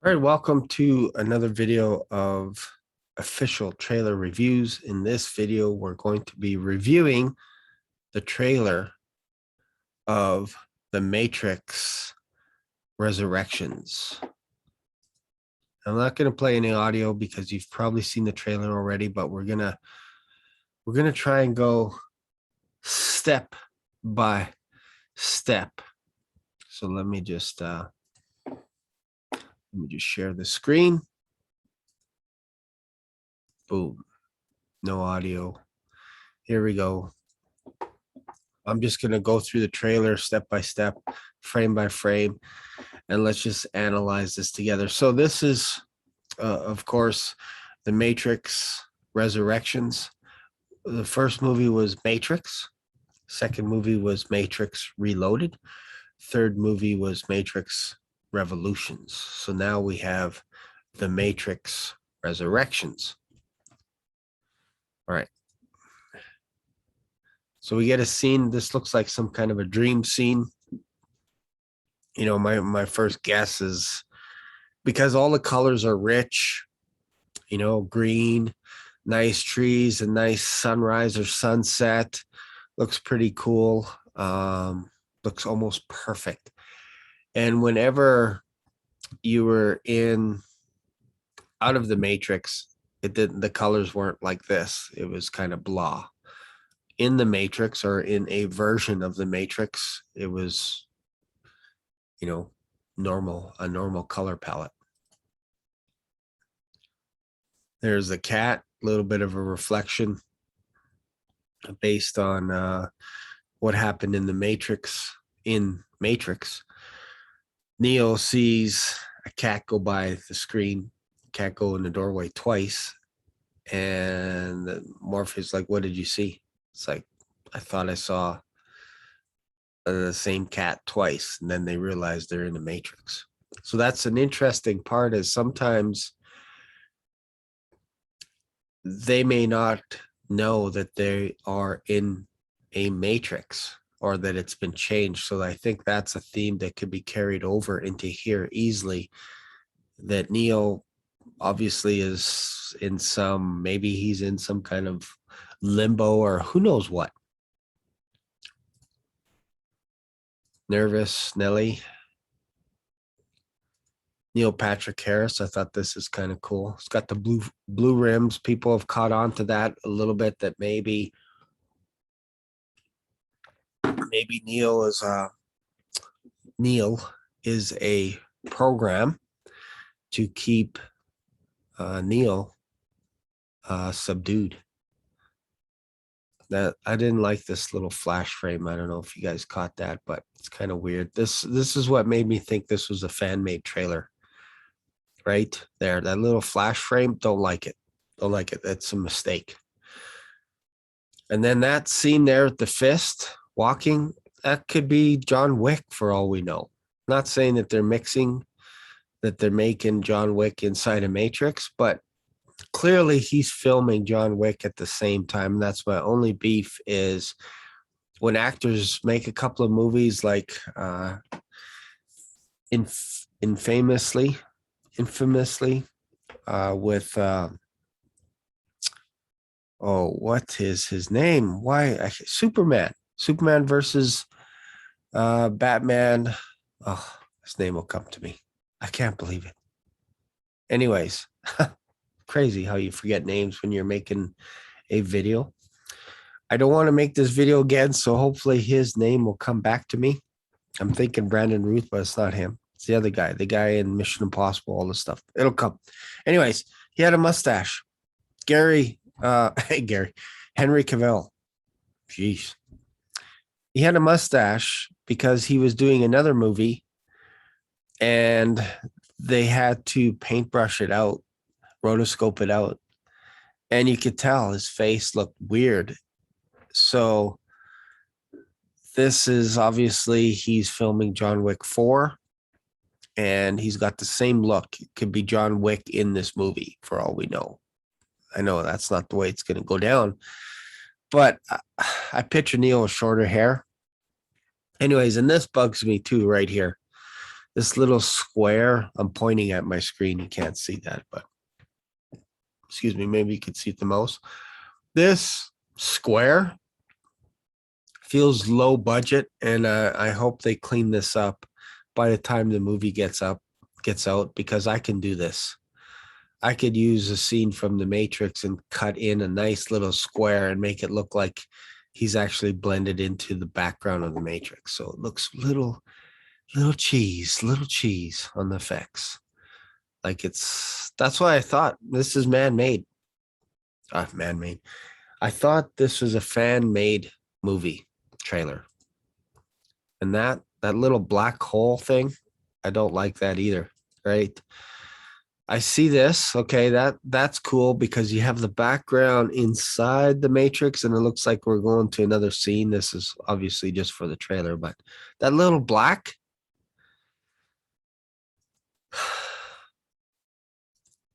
All right, welcome to another video of official trailer reviews. In this video, we're going to be reviewing the trailer of The Matrix Resurrections. I'm not going to play any audio because you've probably seen the trailer already, but we're gonna try and go step by step. So let me just share the screen. Boom. No audio. Here we go. I'm just going to go through the trailer step by step, frame by frame, and let's just analyze this together. So this is, of course, The Matrix Resurrections. The first movie was Matrix. Second movie was Matrix Reloaded. Third movie was Matrix Revolutions. So now we have The Matrix Resurrections. All right. So we get a scene. This looks like some kind of a dream scene. You know, my first guess is because all the colors are rich, you know, green, nice trees, a nice sunrise or sunset. Looks pretty cool. Looks almost perfect. And whenever you were out of the Matrix, the colors weren't like this. It was kind of blah. In the Matrix, or in a version of the Matrix, it was, you know, a normal color palette. There's a cat, a little bit of a reflection based on what happened in the Matrix. In Matrix, Neo sees a cat go by the screen, cat go in the doorway twice, and Morpheus like, "What did you see?" It's like, "I thought I saw the same cat twice," and then they realize they're in the Matrix. So that's an interesting part, is sometimes they may not know that they are in a Matrix or that it's been changed. So I think that's a theme that could be carried over into here easily, that Neo obviously is maybe he's in some kind of limbo or who knows what. Nervous Nelly. Neil Patrick Harris. I thought this is kind of cool. It's got the blue rims. People have caught on to that a little bit, that maybe Neil is a program to keep Neo subdued. That I didn't like this little flash frame. I don't know if you guys caught that, but it's kind of weird. This is what made me think this was a fan-made trailer. Right there, that little flash frame, don't like it. That's a mistake. And then that scene there at the fist walking, that could be John Wick for all we know. Not saying that they're making John Wick inside a Matrix, but clearly he's filming John Wick at the same time. That's my only beef, is when actors make a couple of movies like infamously with what is his name? Superman versus Batman. Oh, his name will come to me. I can't believe it. Anyways, crazy how you forget names when you're making a video. I don't want to make this video again, so hopefully his name will come back to me. I'm thinking Brandon Ruth, but it's not him. It's the other guy, the guy in Mission Impossible, all this stuff. It'll come. Anyways, he had a mustache. Henry Cavill. Jeez. He had a mustache because he was doing another movie and they had to paintbrush it out, rotoscope it out. And you could tell his face looked weird. So this is obviously, he's filming John Wick 4. And he's got the same look. It could be John Wick in this movie for all we know. I know that's not the way it's going to go down, but I picture Neo with shorter hair. Anyways, and this bugs me too right here. this little square. I'm pointing at my screen. You can't see that, but excuse me, maybe you could see it the most. This square feels low budget, and I hope they clean this up by the time the movie gets out, because I can do this. I could use a scene from The Matrix and cut in a nice little square and make it look like he's actually blended into the background of The Matrix. So it looks little little cheese on the effects. Like that's why I thought this is man-made. Man-made. I thought this was a fan-made movie trailer. And that little black hole thing, I don't like that either, right? I see this. Okay, that's cool because you have the background inside the Matrix and it looks like we're going to another scene. This is obviously just for the trailer, but that little black,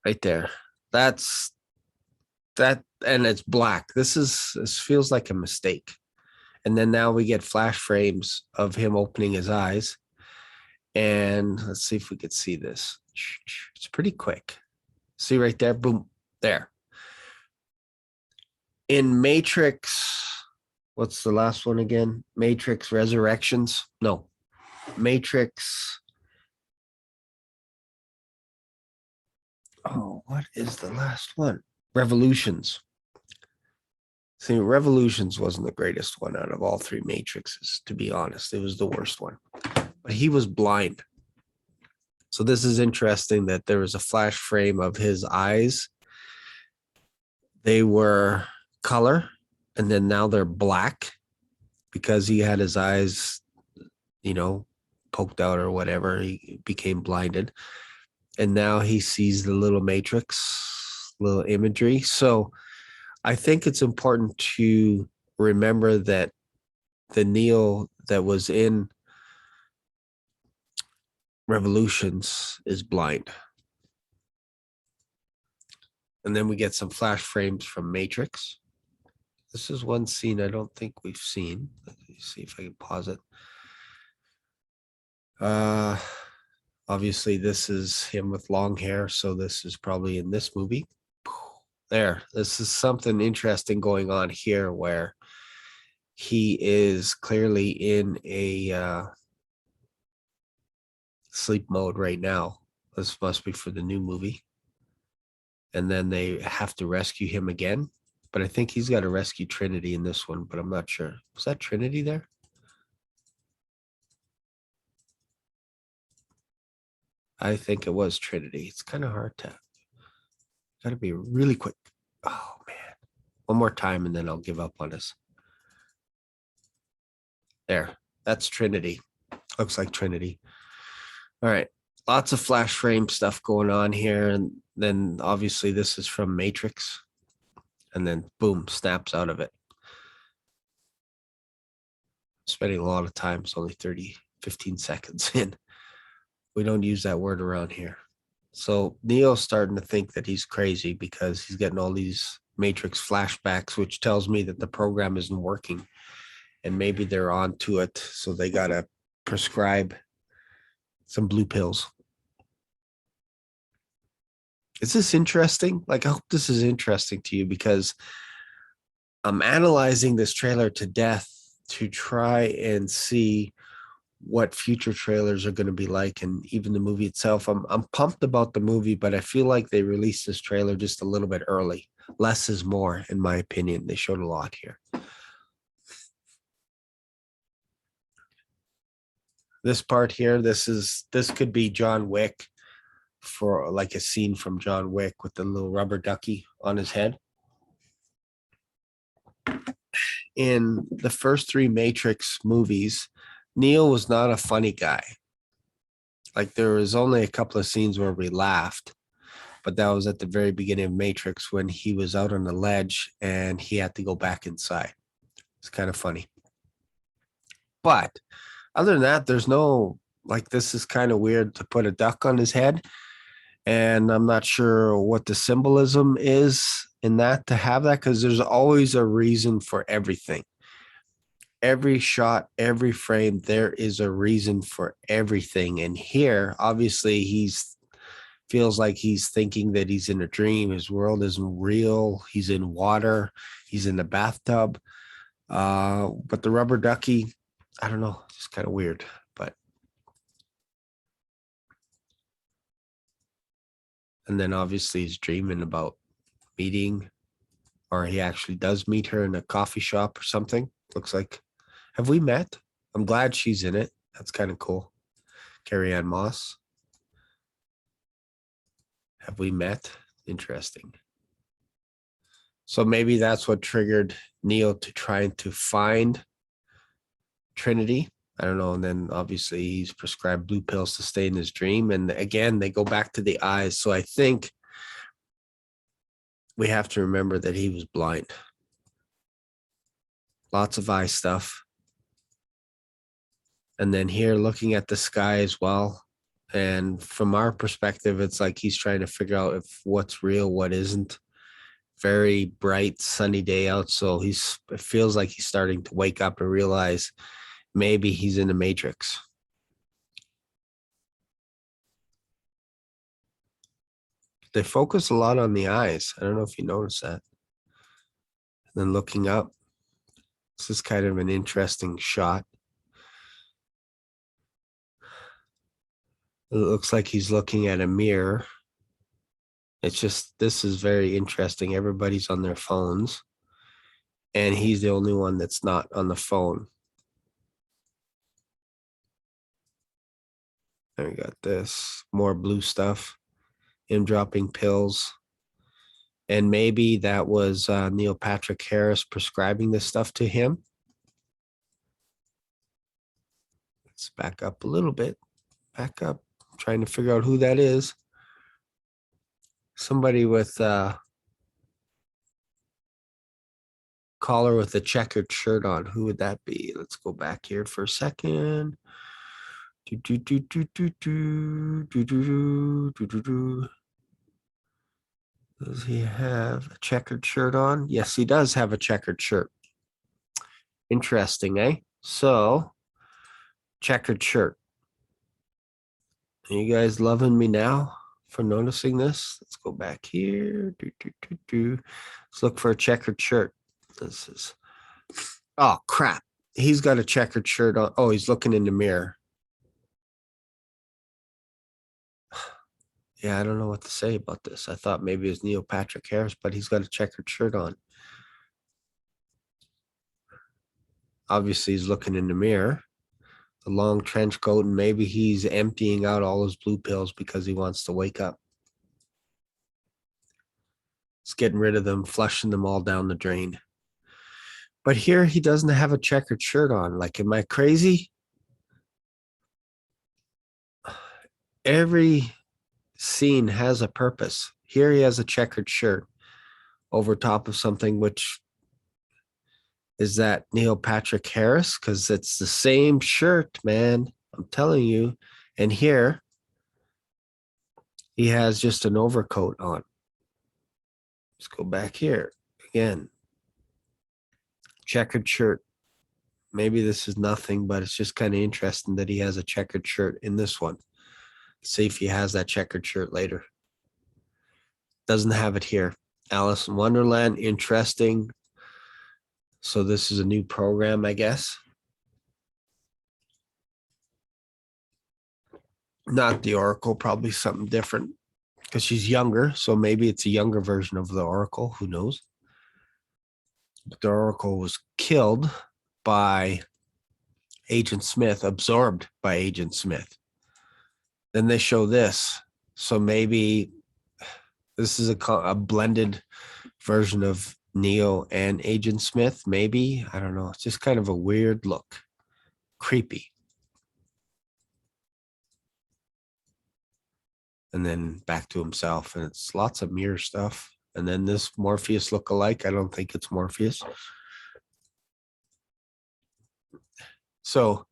right there. That's that, and it's black. This feels like a mistake. And then now we get flash frames of him opening his eyes. And let's see if we could see this. It's pretty quick. See right there? Boom. There. In Matrix, what's the last one again? Matrix Resurrections? No. Matrix. Oh, what is the last one? Revolutions. See, Revolutions wasn't the greatest one out of all three Matrixes, to be honest. It was the worst one. But he was blind. So this is interesting that there was a flash frame of his eyes. They were color, and then now they're black because he had his eyes, poked out or whatever. He became blinded. And now he sees the little Matrix, little imagery. So I think it's important to remember that the Neo that was in Revolutions is blind. And then we get some flash frames from Matrix. This is one scene I don't think we've seen. Let me see if I can pause it. Obviously, this is him with long hair, so this is probably in this movie. There, this is something interesting going on here where he is clearly in a sleep mode right now. This must be for the new movie. And then they have to rescue him again. But I think he's got to rescue Trinity in this one, but I'm not sure. Was that Trinity there? I think it was Trinity. It's kind of hard to, got to be really quick. Oh, man. One more time and then I'll give up on this. There. That's Trinity. Looks like Trinity. All right. Lots of flash frame stuff going on here. And then obviously this is from Matrix. And then boom, snaps out of it. Spending a lot of time. It's only 15 seconds in. We don't use that word around here. So Neo's starting to think that he's crazy because he's getting all these Matrix flashbacks, which tells me that the program isn't working. And maybe they're on to it. So they got to prescribe some blue pills. Is this interesting? Like, I hope this is interesting to you because I'm analyzing this trailer to death to try and see what future trailers are going to be like, and even the movie itself. I'm pumped about the movie, but I feel like they released this trailer just a little bit early. Less is more, in my opinion. They showed a lot here. This part here, this could be John Wick, for like a scene from John Wick with the little rubber ducky on his head. In the first three Matrix movies, Neo was not a funny guy. Like, there was only a couple of scenes where we laughed, but that was at the very beginning of Matrix when he was out on the ledge and he had to go back inside. It's kind of funny. But other than that, there's no, like, this is kind of weird to put a duck on his head. And I'm not sure what the symbolism is in that, to have that, because there's always a reason for everything. every shot, every frame, there is a reason for everything. And here, obviously, he's feels like he's thinking that he's in a dream. His world isn't real. He's in water. He's in the bathtub. But the rubber ducky, I don't know, it's kind of weird. But and then obviously he's dreaming about meeting, or he actually does meet her in a coffee shop or something. Looks like. Have we met? I'm glad she's in it. That's kind of cool. Carrie Ann Moss. Have we met? Interesting. So maybe that's what triggered Neo to trying to find Trinity. I don't know. And then obviously he's prescribed blue pills to stay in his dream. And again, they go back to the eyes. So I think we have to remember that he was blind. Lots of eye stuff. And then here looking at the sky as well. And from our perspective, it's like he's trying to figure out if what's real, what isn't. Very bright, sunny day out. So it feels like he's starting to wake up and realize maybe he's in the Matrix. They focus a lot on the eyes. I don't know if you noticed that. And then looking up, this is kind of an interesting shot. It looks like he's looking at a mirror. It's just, this is very interesting. Everybody's on their phones, and he's the only one that's not on the phone. There we got this, more blue stuff, him dropping pills. And maybe that was Neil Patrick Harris prescribing this stuff to him. Let's back up a little bit. Back up, I'm trying to figure out who that is. Somebody with collar with a checkered shirt on. Who would that be? Let's go back here for a second. Does he have a checkered shirt on? Yes, he does have a checkered shirt. Interesting, eh? So, checkered shirt. Are you guys loving me now for noticing this? Let's go back here. Let's look for a checkered shirt. This is, oh crap. He's got a checkered shirt on. Oh, he's looking in the mirror. Yeah, I don't know what to say about this. I thought maybe it was Neil Patrick Harris, but he's got a checkered shirt on. Obviously, he's looking in the mirror. The long trench coat, and maybe he's emptying out all his blue pills because he wants to wake up. He's getting rid of them, flushing them all down the drain. But here he doesn't have a checkered shirt on. Like, am I crazy? Every scene has a purpose. Here he has a checkered shirt over top of something, which is that Neil Patrick Harris, because it's the same shirt, man. I'm telling you. And here he has just an overcoat on. Let's go back here again. Checkered shirt. Maybe this is nothing, but it's just kind of interesting that he has a checkered shirt in this one. See if he has that checkered shirt later. Doesn't have it here. Alice in Wonderland, interesting. So this is a new program, I guess. Not the Oracle, probably something different because she's younger. So maybe it's a younger version of the Oracle. Who knows? But the Oracle was killed by Agent Smith, absorbed by Agent Smith. Then they show this. So maybe this is a blended version of Neo and Agent Smith. Maybe. I don't know. It's just kind of a weird look. Creepy. And then back to himself. And it's lots of mirror stuff. And then this Morpheus look-alike. I don't think it's Morpheus. So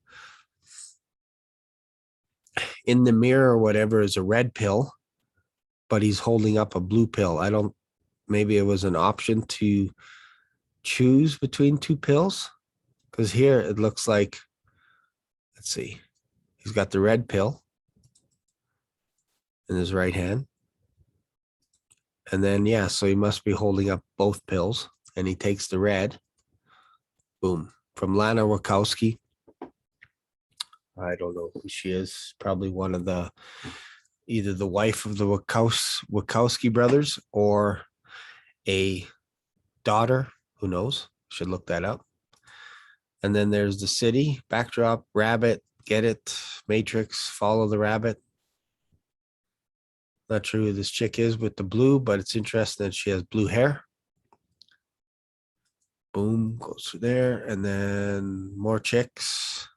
in the mirror or whatever is a red pill, but he's holding up a blue pill. Maybe it was an option to choose between two pills Because here it looks like, let's see, he's got the red pill in his right hand. And then, yeah, so he must be holding up both pills, and he takes the red. Boom. From Lana Wachowski. I don't know who she is. Probably one of the, either the wife of the Wachowski brothers or a daughter. Who knows? Should look that up. And then there's the city backdrop, rabbit, get it, Matrix, follow the rabbit. Not sure who this chick is with the blue, but it's interesting that she has blue hair. Boom, goes through there. And then more chicks.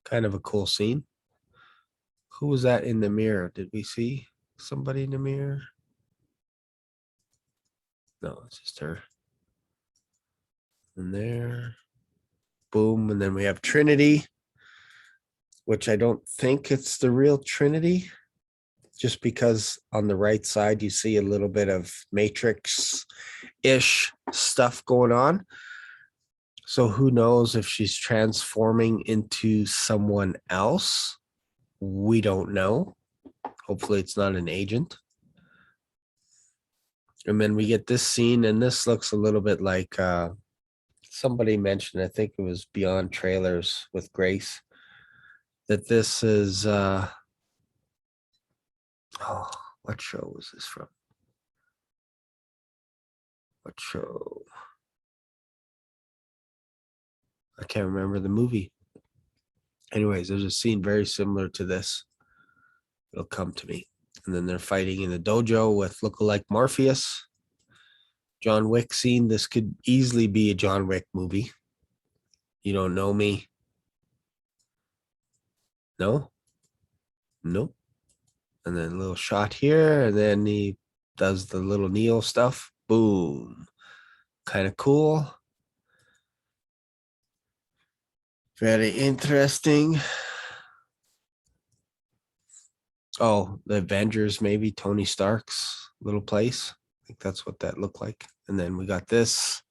Kind of a cool scene. Who was that in the mirror? Did we see somebody in the mirror? No, it's just her. And there. Boom. And then we have Trinity, which I don't think it's the real Trinity, just because on the right side you see a little bit of Matrix-ish stuff going on. So who knows if she's transforming into someone else? We don't know. Hopefully it's not an agent. And then we get this scene, and this looks a little bit like somebody mentioned, I think it was Beyond Trailers with Grace, that this is what show was this from? What show? I can't remember the movie. Anyways, there's a scene very similar to this. It'll come to me. And then they're fighting in the dojo with lookalike Morpheus. John Wick scene. This could easily be a John Wick movie. You don't know me? No? Nope. And then a little shot here, and then he does the little Neo stuff. Boom. Kind of cool. Very interesting. Oh, the Avengers, maybe Tony Stark's little place. I think that's what that looked like. And then we got this.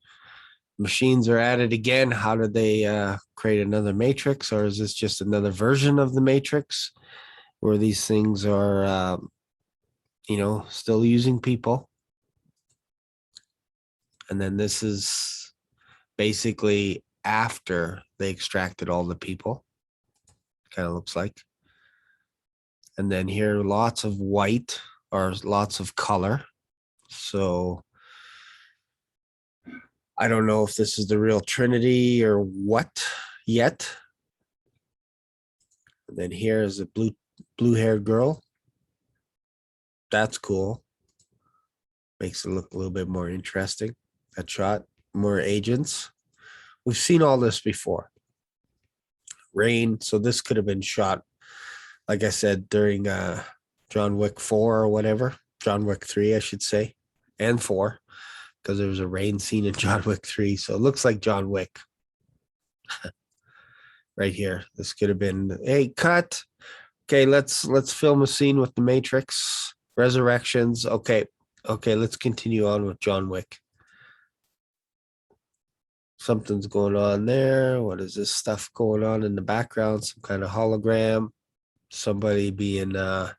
Machines are at it again. How did they create another Matrix, or is this just another version of the Matrix where these things are, still using people? And then this is basically after they extracted all the people. Kind of looks like. And then here, lots of white or lots of color. So I don't know if this is the real Trinity or what yet. And then here is a blue-haired girl. That's cool. Makes it look a little bit more interesting. That shot, more agents. We've seen all this before. Rain. So this could have been shot, like I said, during John Wick 4 or whatever. John Wick 3, I should say, and 4, because there was a rain scene in John Wick 3. So it looks like John Wick. Right here. This could have been, hey, cut. Okay, let's film a scene with the Matrix. Resurrections. Okay, let's continue on with John Wick. Something's going on there. What is this stuff going on in the background? Some kind of hologram. Somebody being, I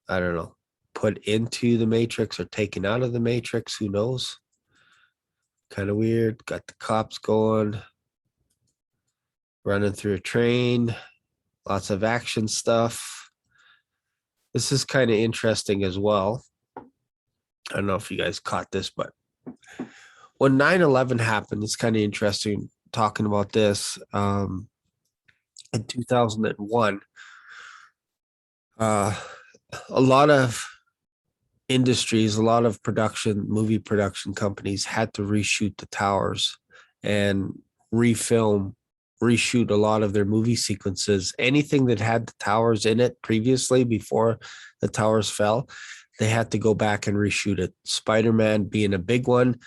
don't know, put into the Matrix or taken out of the Matrix. Who knows? Kind of weird. Got the cops going. Running through a train. Lots of action stuff. This is kind of interesting as well. I don't know if you guys caught this, but when 9/11 happened, it's kind of interesting talking about this. In 2001, a lot of industries, a lot of movie production companies had to reshoot the towers and reshoot a lot of their movie sequences. Anything that had the towers in it previously, before the towers fell, they had to go back and reshoot it. Spider-Man being a big one.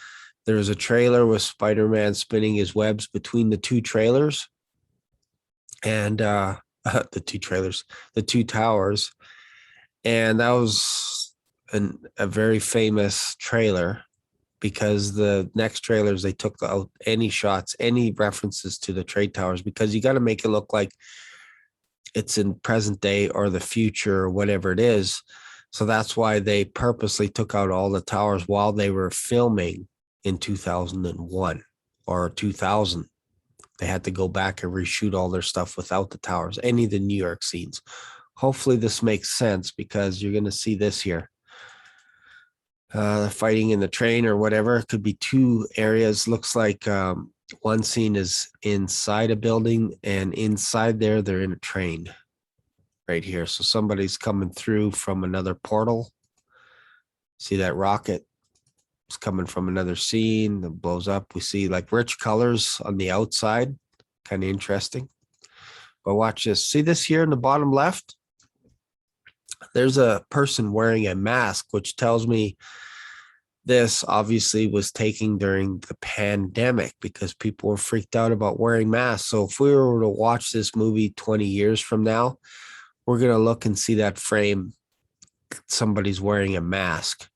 There was a trailer with Spider-Man spinning his webs between the two trailers and the two towers. And that was a very famous trailer because the next trailers, they took out any shots, any references to the trade towers, because you got to make it look like it's in present day or the future or whatever it is. So that's why they purposely took out all the towers while they were filming in 2001 or 2000. They had to go back and reshoot all their stuff without the towers, any of the New York scenes. Hopefully this makes sense, because you're going to see this here. Fighting in the train or whatever. It could be two areas. Looks like one scene is inside a building, and inside there, they're in a train right here. So somebody's coming through from another portal. See that rocket? It's coming from another scene that blows up. We see like rich colors on the outside. Kind of interesting. But watch this. See this here in the bottom left? There's a person wearing a mask, which tells me this obviously was taken during the pandemic, because people were freaked out about wearing masks. So if we were to watch this movie 20 years from now, we're going to look and see that frame. Somebody's wearing a mask.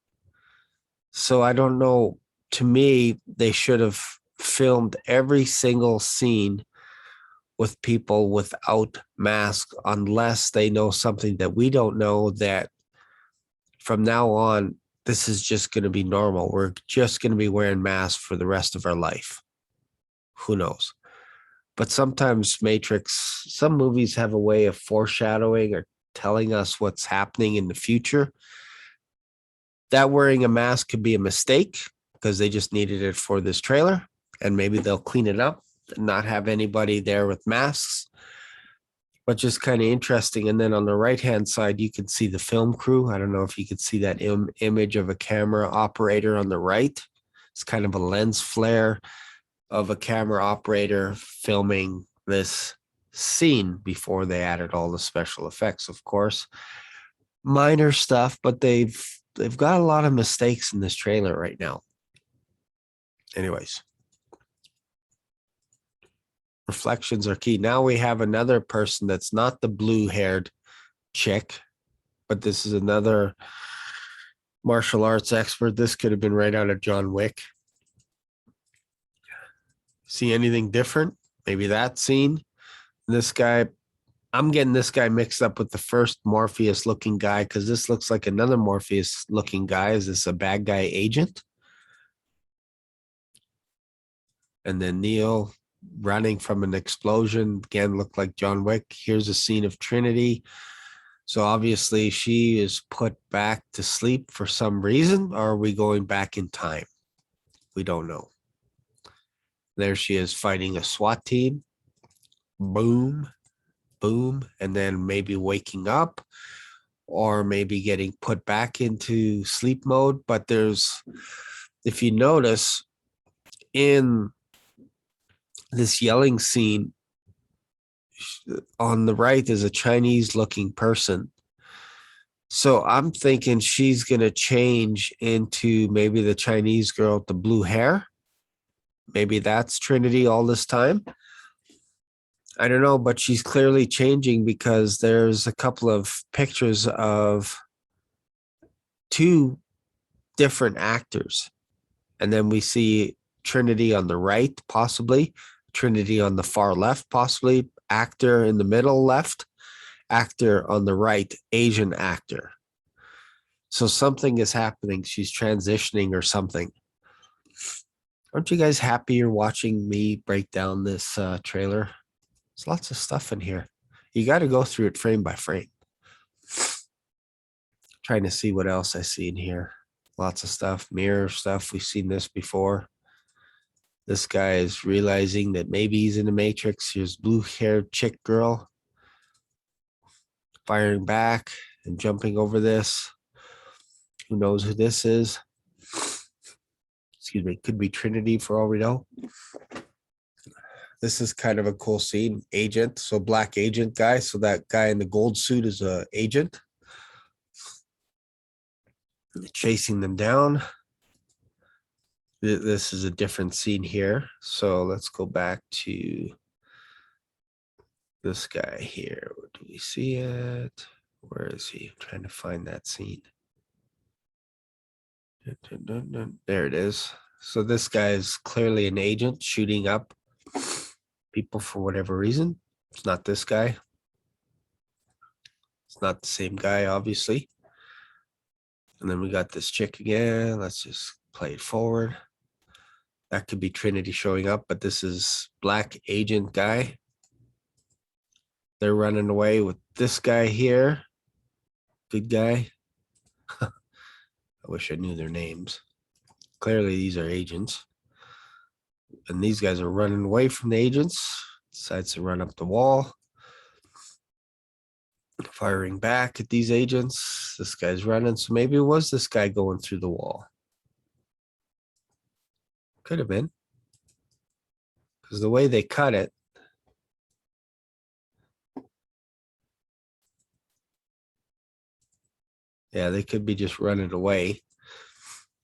So I don't know. To me, they should have filmed every single scene with people without masks, unless they know something that we don't know, that from now on, this is just going to be normal. We're just going to be wearing masks for the rest of our life. Who knows? But sometimes some movies have a way of foreshadowing or telling us what's happening in the future. That wearing a mask could be a mistake, because they just needed it for this trailer, and maybe they'll clean it up and not have anybody there with masks. But just kind of interesting. And then on the right-hand side, you can see the film crew. I don't know if you could see that image of a camera operator on the right. It's kind of a lens flare of a camera operator filming this scene before they added all the special effects, of course. Minor stuff, but they've got a lot of mistakes in this trailer right now. Anyways. Reflections are key. Now we have another person that's not the blue-haired chick, but this is another martial arts expert. This could have been right out of John Wick. See anything different? Maybe that scene. This guy, I'm getting this guy mixed up with the first Morpheus-looking guy, because this looks like another Morpheus-looking guy. Is this a bad guy agent? And then Neo running from an explosion, again, looked like John Wick. Here's a scene of Trinity. So obviously she is put back to sleep for some reason. Or are we going back in time? We don't know. There she is fighting a SWAT team. Boom, boom. And then maybe waking up, or maybe getting put back into sleep mode. But if you notice, in this yelling scene, on the right is a Chinese looking person. So I'm thinking she's going to change into maybe the Chinese girl with the blue hair. Maybe that's Trinity all this time. I don't know, but she's clearly changing, because there's a couple of pictures of two different actors. And then we see Trinity on the right, possibly. Trinity on the far left, possibly. Actor in the middle left. Actor on the right, Asian actor. So something is happening. She's transitioning or something. Aren't you guys happy you're watching me break down this trailer? There's lots of stuff in here. You got to go through it frame by frame. Trying to see what else I see in here. Lots of stuff, mirror stuff. We've seen this before. This guy is realizing that maybe he's in the Matrix. Here's blue-haired chick girl firing back and jumping over this. Who knows who this is? Excuse me. Could be Trinity for all we know. This is kind of a cool scene. Agent. So black agent guy. So that guy in the gold suit is a agent. Chasing them down. This is a different scene here. So let's go back to this guy here. Do we see it? Where is he? I'm trying to find that scene. There it is. So this guy is clearly an agent shooting up people for whatever reason. It's not this guy. It's not the same guy, obviously. And then we got this chick again. Let's just play it forward. That could be Trinity showing up, but this is Black Agent guy. They're running away with this guy here. Good guy. I wish I knew their names. Clearly, these are agents. And these guys are running away from the agents. Decides to run up the wall. Firing back at these agents. This guy's running. So maybe it was this guy going through the wall. Could have been. Because the way they cut it. Yeah, they could be just running away.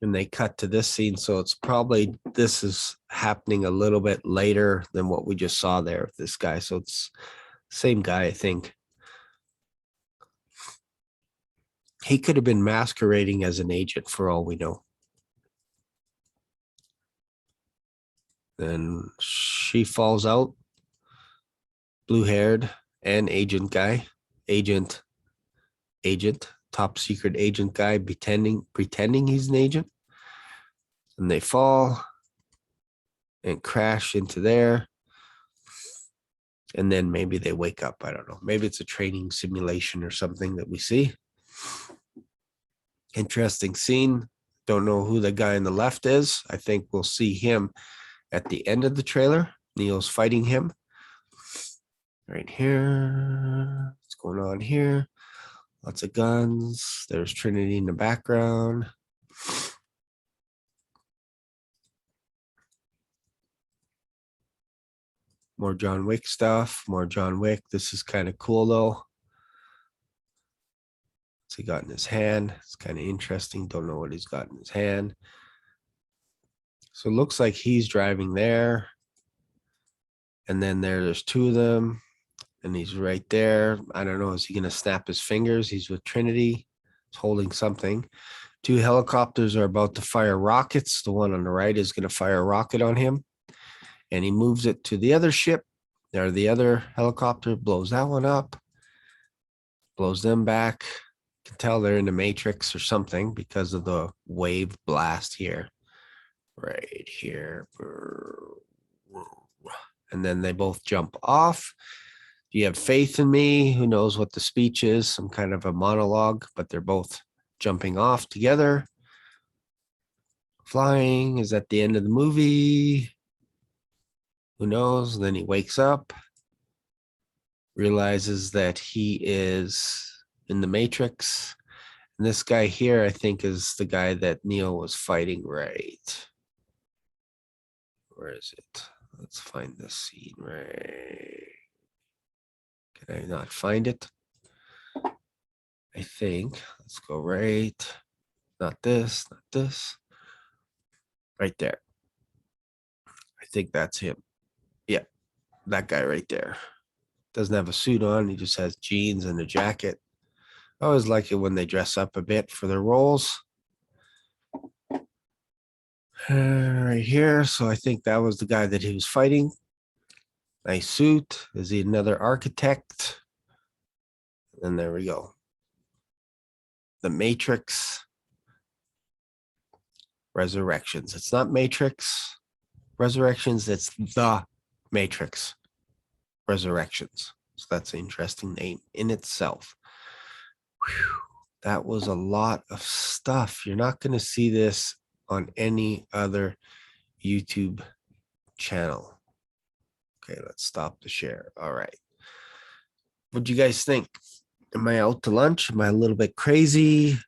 And they cut to this scene. So it's probably, this is happening a little bit later than what we just saw there with this guy. So it's same guy, I think. He could have been masquerading as an agent for all we know. Then she falls out. Blue-haired and agent guy. Agent. Top secret agent guy pretending he's an agent. And they fall and crash into there. And then maybe they wake up. I don't know. Maybe it's a training simulation or something that we see. Interesting scene. Don't know who the guy on the left is. I think we'll see him at the end of the trailer. Neil's fighting him. Right here. What's going on here? Lots of guns. There's Trinity in the background. More John Wick stuff. More John Wick. This is kind of cool though. What's he got in his hand? It's kind of interesting. Don't know what he's got in his hand. So it looks like he's driving there. And then there's two of them. And he's right there. I don't know. Is he going to snap his fingers? He's with Trinity. He's holding something. Two helicopters are about to fire rockets. The one on the right is going to fire a rocket on him. And he moves it to the other ship. There, the other helicopter blows that one up. Blows them back. You can tell they're in the Matrix or something because of the wave blast here. Right here. And then they both jump off. You have faith in me. Who knows what the speech is? Some kind of a monologue, but they're both jumping off together. Flying is at the end of the movie. Who knows? Then he wakes up, realizes that he is in the Matrix. And this guy here, I think, is the guy that Neil was fighting, right? Where is it? Let's find this scene, right? Can I not find it? I think. Let's go right. Not this, not this. Right there. I think that's him. Yeah, that guy right there. Doesn't have a suit on. He just has jeans and a jacket. I always like it when they dress up a bit for their roles. Right here. So I think that was the guy that he was fighting. Nice suit. Is he another architect? And there we go. The Matrix Resurrections. It's not Matrix Resurrections. It's the Matrix Resurrections. So that's an interesting name in itself. Whew, that was a lot of stuff. You're not going to see this on any other YouTube channel. Okay, let's stop the share. All right. What do you guys think? Am I out to lunch? Am I a little bit crazy?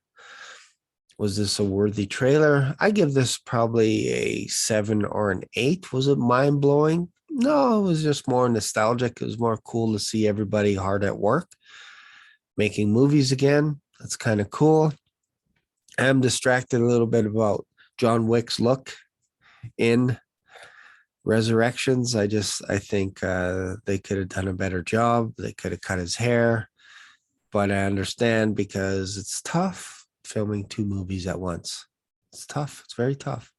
Was this a worthy trailer? I give this probably a 7 or an 8. Was it mind-blowing? No, it was just more nostalgic. It was more cool to see everybody hard at work, making movies again. That's kind of cool. I'm distracted a little bit about John Wick's look in Resurrections. I think they could have done a better job. They could have cut his hair, but I understand because it's tough filming 2 movies at once. It's tough. It's very tough.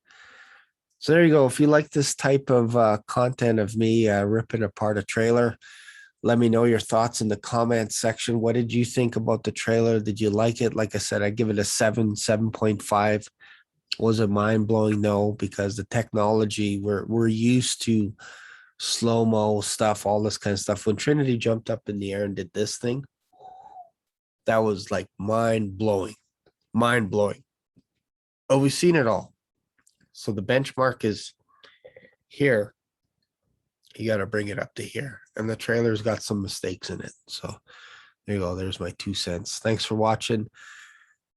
So there you go. If you like this type of content of me ripping apart a trailer, let me know your thoughts in the comments section. What did you think about the trailer? Did you like it? Like I said, I give it a 7.5. Was it mind blowing? No, because the technology we're used to slow-mo stuff, all this kind of stuff. When Trinity jumped up in the air and did this thing, that was like mind blowing, mind blowing. Oh, we've seen it all. So the benchmark is here. You got to bring it up to here. And the trailer's got some mistakes in it. So there you go. There's my 2 cents. Thanks for watching.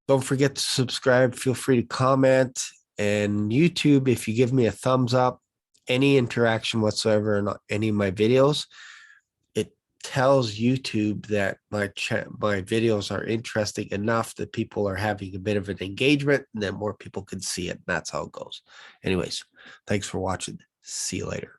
Don't forget to subscribe. Feel free to comment. And YouTube, if you give me a thumbs up, any interaction whatsoever in any of my videos, it tells YouTube that my videos are interesting enough that people are having a bit of an engagement, and then more people can see it. And that's how it goes. Anyways, thanks for watching. See you later.